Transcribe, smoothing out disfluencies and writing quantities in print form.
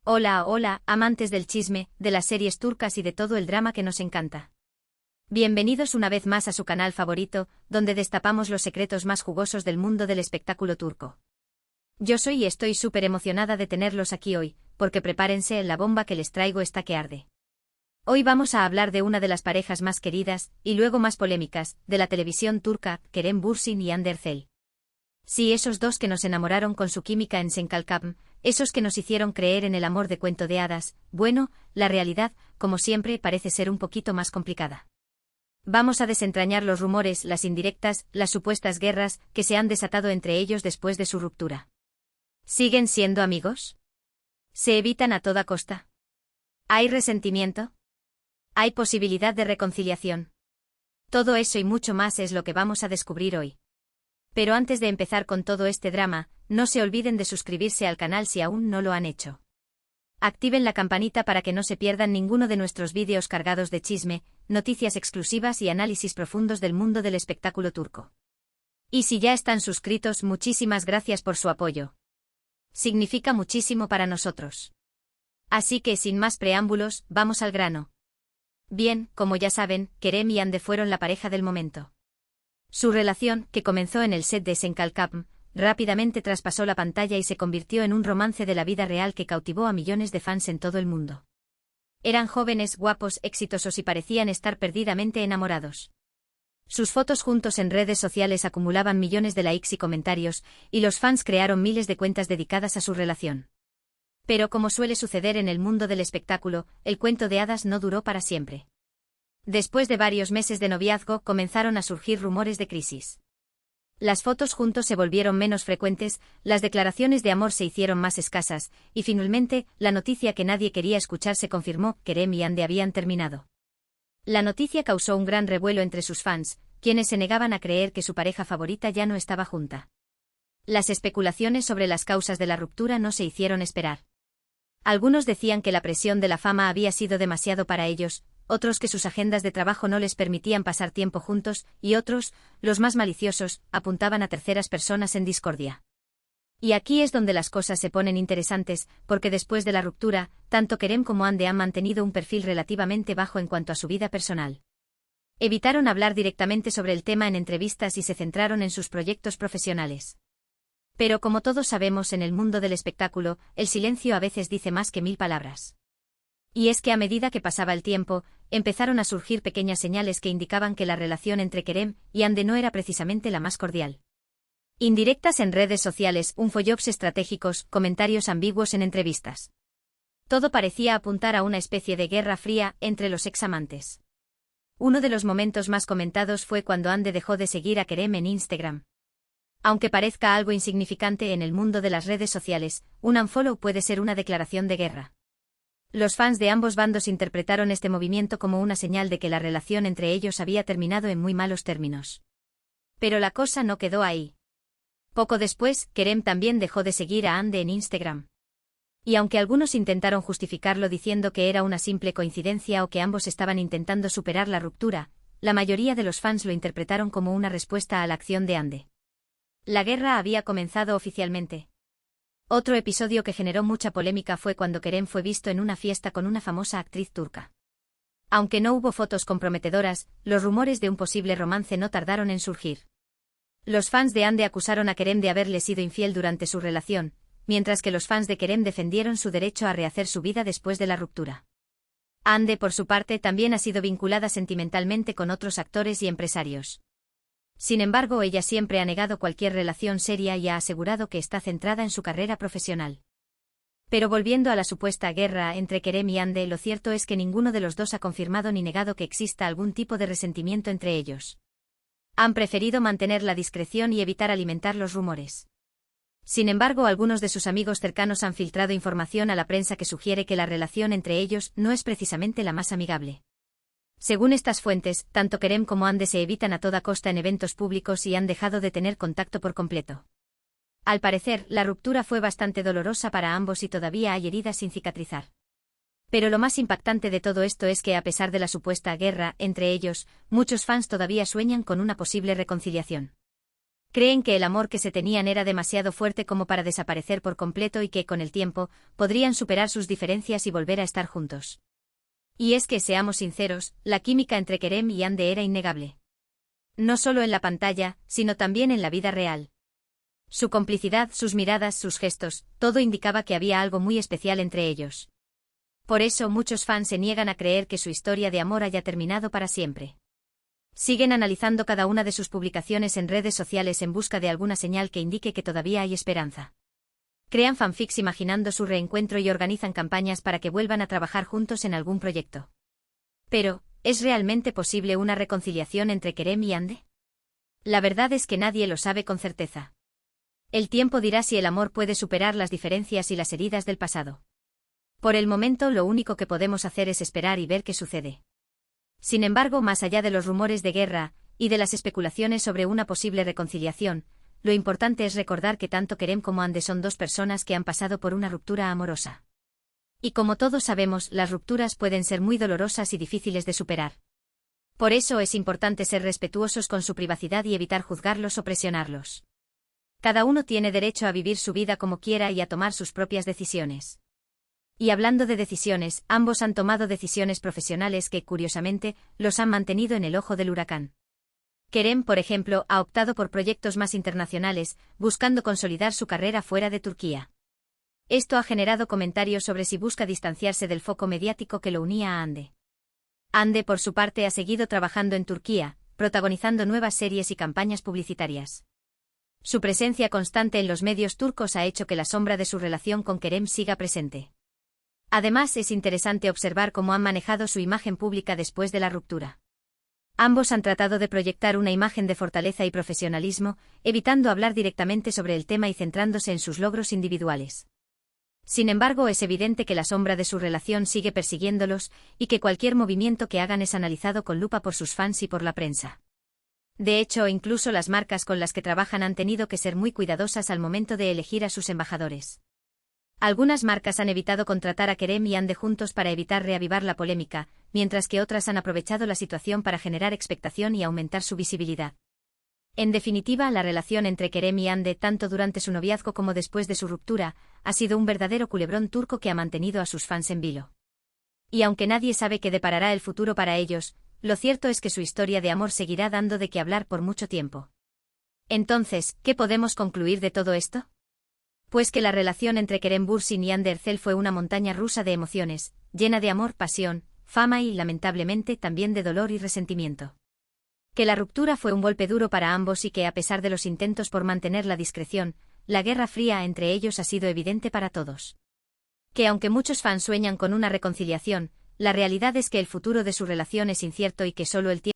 Hola, hola, amantes del chisme, de las series turcas y de todo el drama que nos encanta. Bienvenidos una vez más a su canal favorito, donde destapamos los secretos más jugosos del mundo del espectáculo turco. Yo soy y estoy súper emocionada de tenerlos aquí hoy, porque prepárense, la bomba que les traigo está que arde. Hoy vamos a hablar de una de las parejas más queridas, y luego más polémicas, de la televisión turca, Kerem Bürsin y Hande Erçel. Sí, esos dos que nos enamoraron con su química en Senkalkapm, esos que nos hicieron creer en el amor de cuento de hadas. Bueno, la realidad, como siempre, parece ser un poquito más complicada. Vamos a desentrañar los rumores, las indirectas, las supuestas guerras que se han desatado entre ellos después de su ruptura. ¿Siguen siendo amigos? ¿Se evitan a toda costa? ¿Hay resentimiento? ¿Hay posibilidad de reconciliación? Todo eso y mucho más es lo que vamos a descubrir hoy. Pero antes de empezar con todo este drama, no se olviden de suscribirse al canal si aún no lo han hecho. Activen la campanita para que no se pierdan ninguno de nuestros vídeos cargados de chisme, noticias exclusivas y análisis profundos del mundo del espectáculo turco. Y si ya están suscritos, muchísimas gracias por su apoyo. Significa muchísimo para nosotros. Así que sin más preámbulos, vamos al grano. Bien, como ya saben, Kerem y Hande fueron la pareja del momento. Su relación, que comenzó en el set de Senkalkapm, rápidamente traspasó la pantalla y se convirtió en un romance de la vida real que cautivó a millones de fans en todo el mundo. Eran jóvenes, guapos, exitosos y parecían estar perdidamente enamorados. Sus fotos juntos en redes sociales acumulaban millones de likes y comentarios, y los fans crearon miles de cuentas dedicadas a su relación. Pero como suele suceder en el mundo del espectáculo, el cuento de hadas no duró para siempre. Después de varios meses de noviazgo comenzaron a surgir rumores de crisis. Las fotos juntos se volvieron menos frecuentes, las declaraciones de amor se hicieron más escasas, y finalmente, la noticia que nadie quería escuchar se confirmó: Kerem y Hande habían terminado. La noticia causó un gran revuelo entre sus fans, quienes se negaban a creer que su pareja favorita ya no estaba junta. Las especulaciones sobre las causas de la ruptura no se hicieron esperar. Algunos decían que la presión de la fama había sido demasiado para ellos, otros que sus agendas de trabajo no les permitían pasar tiempo juntos, y otros, los más maliciosos, apuntaban a terceras personas en discordia. Y aquí es donde las cosas se ponen interesantes, porque después de la ruptura, tanto Kerem como Hande han mantenido un perfil relativamente bajo en cuanto a su vida personal. Evitaron hablar directamente sobre el tema en entrevistas y se centraron en sus proyectos profesionales. Pero como todos sabemos en el mundo del espectáculo, el silencio a veces dice más que 1000 palabras. Y es que a medida que pasaba el tiempo, empezaron a surgir pequeñas señales que indicaban que la relación entre Kerem y Hande no era precisamente la más cordial. Indirectas en redes sociales, unfollows estratégicos, comentarios ambiguos en entrevistas. Todo parecía apuntar a una especie de guerra fría entre los examantes. Uno de los momentos más comentados fue cuando Hande dejó de seguir a Kerem en Instagram. Aunque parezca algo insignificante en el mundo de las redes sociales, un unfollow puede ser una declaración de guerra. Los fans de ambos bandos interpretaron este movimiento como una señal de que la relación entre ellos había terminado en muy malos términos. Pero la cosa no quedó ahí. Poco después, Kerem también dejó de seguir a Hande en Instagram. Y aunque algunos intentaron justificarlo diciendo que era una simple coincidencia o que ambos estaban intentando superar la ruptura, la mayoría de los fans lo interpretaron como una respuesta a la acción de Hande. La guerra había comenzado oficialmente. Otro episodio que generó mucha polémica fue cuando Kerem fue visto en una fiesta con una famosa actriz turca. Aunque no hubo fotos comprometedoras, los rumores de un posible romance no tardaron en surgir. Los fans de Hande acusaron a Kerem de haberle sido infiel durante su relación, mientras que los fans de Kerem defendieron su derecho a rehacer su vida después de la ruptura. Hande, por su parte, también ha sido vinculada sentimentalmente con otros actores y empresarios. Sin embargo, ella siempre ha negado cualquier relación seria y ha asegurado que está centrada en su carrera profesional. Pero volviendo a la supuesta guerra entre Kerem y Hande, lo cierto es que ninguno de los dos ha confirmado ni negado que exista algún tipo de resentimiento entre ellos. Han preferido mantener la discreción y evitar alimentar los rumores. Sin embargo, algunos de sus amigos cercanos han filtrado información a la prensa que sugiere que la relación entre ellos no es precisamente la más amigable. Según estas fuentes, tanto Kerem como Hande se evitan a toda costa en eventos públicos y han dejado de tener contacto por completo. Al parecer, la ruptura fue bastante dolorosa para ambos y todavía hay heridas sin cicatrizar. Pero lo más impactante de todo esto es que a pesar de la supuesta guerra entre ellos, muchos fans todavía sueñan con una posible reconciliación. Creen que el amor que se tenían era demasiado fuerte como para desaparecer por completo y que, con el tiempo, podrían superar sus diferencias y volver a estar juntos. Y es que, seamos sinceros, la química entre Kerem y Ande era innegable. No solo en la pantalla, sino también en la vida real. Su complicidad, sus miradas, sus gestos, todo indicaba que había algo muy especial entre ellos. Por eso muchos fans se niegan a creer que su historia de amor haya terminado para siempre. Siguen analizando cada una de sus publicaciones en redes sociales en busca de alguna señal que indique que todavía hay esperanza. Crean fanfics imaginando su reencuentro y organizan campañas para que vuelvan a trabajar juntos en algún proyecto. Pero, ¿es realmente posible una reconciliación entre Kerem y Ande? La verdad es que nadie lo sabe con certeza. El tiempo dirá si el amor puede superar las diferencias y las heridas del pasado. Por el momento, lo único que podemos hacer es esperar y ver qué sucede. Sin embargo, más allá de los rumores de guerra y de las especulaciones sobre una posible reconciliación, lo importante es recordar que tanto Kerem como Ande son dos personas que han pasado por una ruptura amorosa. Y como todos sabemos, las rupturas pueden ser muy dolorosas y difíciles de superar. Por eso es importante ser respetuosos con su privacidad y evitar juzgarlos o presionarlos. Cada uno tiene derecho a vivir su vida como quiera y a tomar sus propias decisiones. Y hablando de decisiones, ambos han tomado decisiones profesionales que, curiosamente, los han mantenido en el ojo del huracán. Kerem, por ejemplo, ha optado por proyectos más internacionales, buscando consolidar su carrera fuera de Turquía. Esto ha generado comentarios sobre si busca distanciarse del foco mediático que lo unía a Ande. Ande, por su parte, ha seguido trabajando en Turquía, protagonizando nuevas series y campañas publicitarias. Su presencia constante en los medios turcos ha hecho que la sombra de su relación con Kerem siga presente. Además, es interesante observar cómo han manejado su imagen pública después de la ruptura. Ambos han tratado de proyectar una imagen de fortaleza y profesionalismo, evitando hablar directamente sobre el tema y centrándose en sus logros individuales. Sin embargo, es evidente que la sombra de su relación sigue persiguiéndolos y que cualquier movimiento que hagan es analizado con lupa por sus fans y por la prensa. De hecho, incluso las marcas con las que trabajan han tenido que ser muy cuidadosas al momento de elegir a sus embajadores. Algunas marcas han evitado contratar a Kerem y Ande juntos para evitar reavivar la polémica, mientras que otras han aprovechado la situación para generar expectación y aumentar su visibilidad. En definitiva, la relación entre Kerem y Ande, tanto durante su noviazgo como después de su ruptura, ha sido un verdadero culebrón turco que ha mantenido a sus fans en vilo. Y aunque nadie sabe qué deparará el futuro para ellos, lo cierto es que su historia de amor seguirá dando de qué hablar por mucho tiempo. Entonces, ¿qué podemos concluir de todo esto? Pues que la relación entre Kerem Bürsin y Ande Erçel fue una montaña rusa de emociones, llena de amor, pasión, fama y, lamentablemente, también de dolor y resentimiento. Que la ruptura fue un golpe duro para ambos y que, a pesar de los intentos por mantener la discreción, la guerra fría entre ellos ha sido evidente para todos. Que aunque muchos fans sueñan con una reconciliación, la realidad es que el futuro de su relación es incierto y que solo el tiempo